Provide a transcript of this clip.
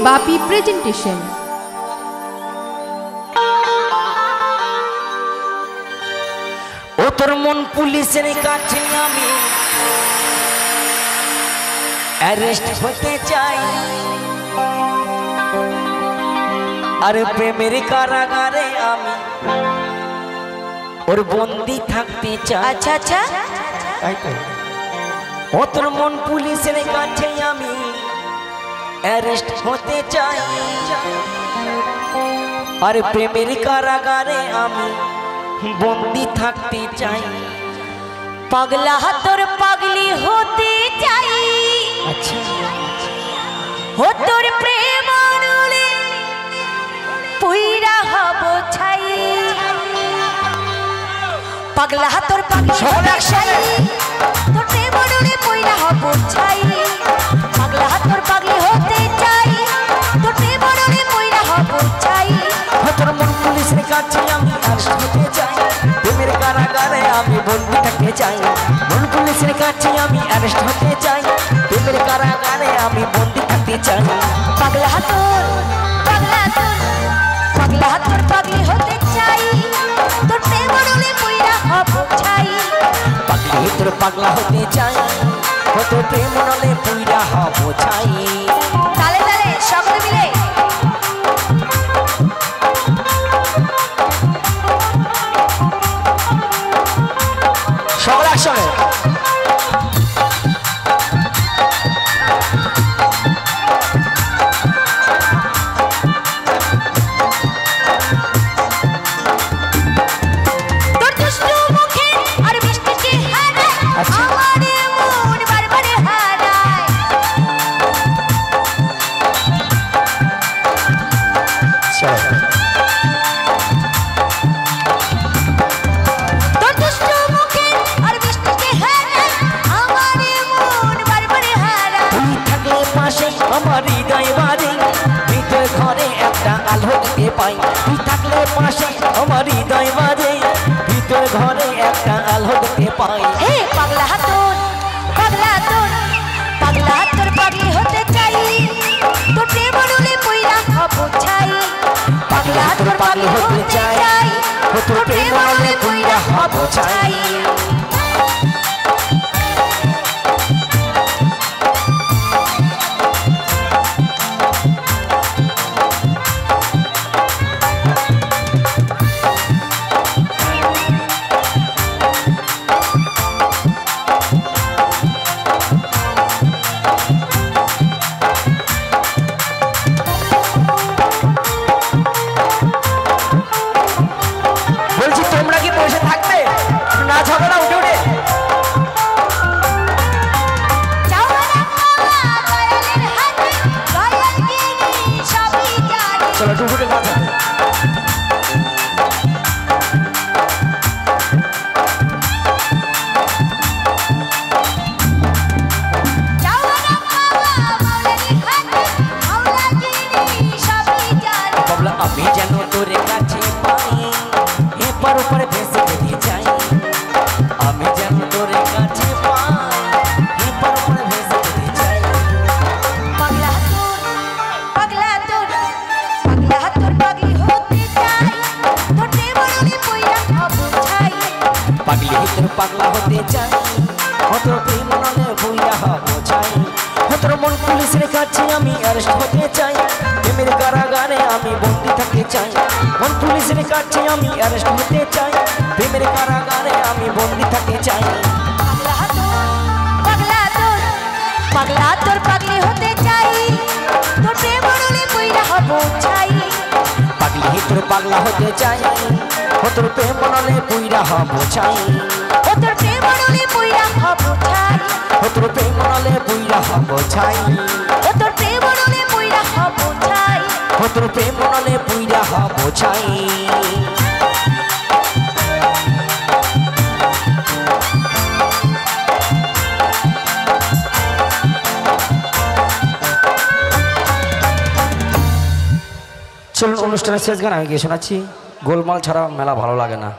বাপি presentation. ও তোর মন পুলিশের কাছে আমি অ্যারেস্ট হতে চাই, আর প্রেমের কারাগারে আমি ওর বন্দি থাকতে চাই। আচ্ছা আচ্ছা, ও তোর মন পুলিশের কাছে আমি অ্যারেস্ট হতে চাই, আর প্রেমের কারাগারে আমি বন্দি থাকতে চাই। পাগলা তোর পাগলি হতে চাই, আচ্ছা ও তোর প্রেম আনুলে পুইরা হব ছাই। পাগলা তোর পাগলি হতে চাই, তোর প্রেম আনুলে পুইরা হব ছাই। পাগলা তোর পাগলি হতে চাই, তোর প্রেম আনুলে পুইরা হব ছাই। ও তোর মন পুলিশের কাছে আমি অ্যারেস্ট হতে চাই, প্রেমের কারাগারে আমি বন্দি থাকতে চাই। মন পুলিশের কাছে আমি অ্যারেস্ট হতে চাই, প্রেমের কারাগারে আমি বন্দি থাকতে চাই। পাগলা তোর পাগলি হতে চাই, তোর প্রেম আনুলে পুইরা হব ছাই। পাগলি তোর পাগলা হতে চাই, ও তোর প্রেম নলে পুইরা হব ছাই। তালে তালে সকলে মিলে সবার একসঙ্গে তোর দুষ্টু মুখে আর মিষ্টি চেহারা আমার মন বারবার হারায়। তোর দুষ্টু মুখে আর মিষ্টি চেহারা আমার মন বারবার হারায়। তুই থাকলে পাশে আমার হৃদয় বাড়ি, ভিতর ঘরে একটা আলো দিতে পাই। তুই থাকলে পাশে আমার হৃদয় বাড়ি, ভিতর ঘরে একটা আলো দিতে পাই। হে পাগলা তোর পাগলি হতে চাই, তোর প্রেম আনুলে পুইরা হব ছাই। পাগলা তোর পাগলি হতে চাই, ও তোর প্রেম নলে পুইরা হব ছাই। বলছি তোমরা কি বসে থাকবে, না ঝগড়া উঠে উঠে? চলো টুকুটে কথা বাবলা, আমি যেন তোর কাছে পাই, এপার ওপার ভেসে যেতে চাই। আমি যেন তোর কাছে পাই, এপার ওপার ভেসে যেতে চাই। পাগলা তোর পাগলি হতে চাই, তোর প্রেম আনুলে পুইরা হব ছাই। পাগলি তোর পাগলা হতে চাই, ও তোর প্রেম নলে পুইরা হব ছাই। ও তোর মন পুলিশের কাছে আমি অ্যারেস্ট হতে চাই, প্রেমের কারাগারে আমি বন্দি থাকতে চাই। মন পুলিশের কাছে আমি অ্যারেস্ট হতে চাই, প্রেমের কারাগারে আমি বন্দি থাকতে চাই। পাগলা তোর পাগলি হতে চাই, তোর প্রেম আনুলে পুইরা হব ছাই। পাগলি তোর পাগলা হতে চাই, ও তোর প্রেম নলে পুইরা হব ছাই। ও তোর প্রেম আনুলে পুইরা হব ছাই। ও তোর প্রেম নলে পুইরা হব ছাই। ও তোর প্রেম আনুলে পুইরা হব ছাই। ও তোর প্রেম নলে পুইরা হব ছাই। চলুন অনুষ্ঠানের শেষ গান আমি গিয়ে শোনাচ্ছি। গোলমাল ছাড়া মেলা ভালো লাগে না।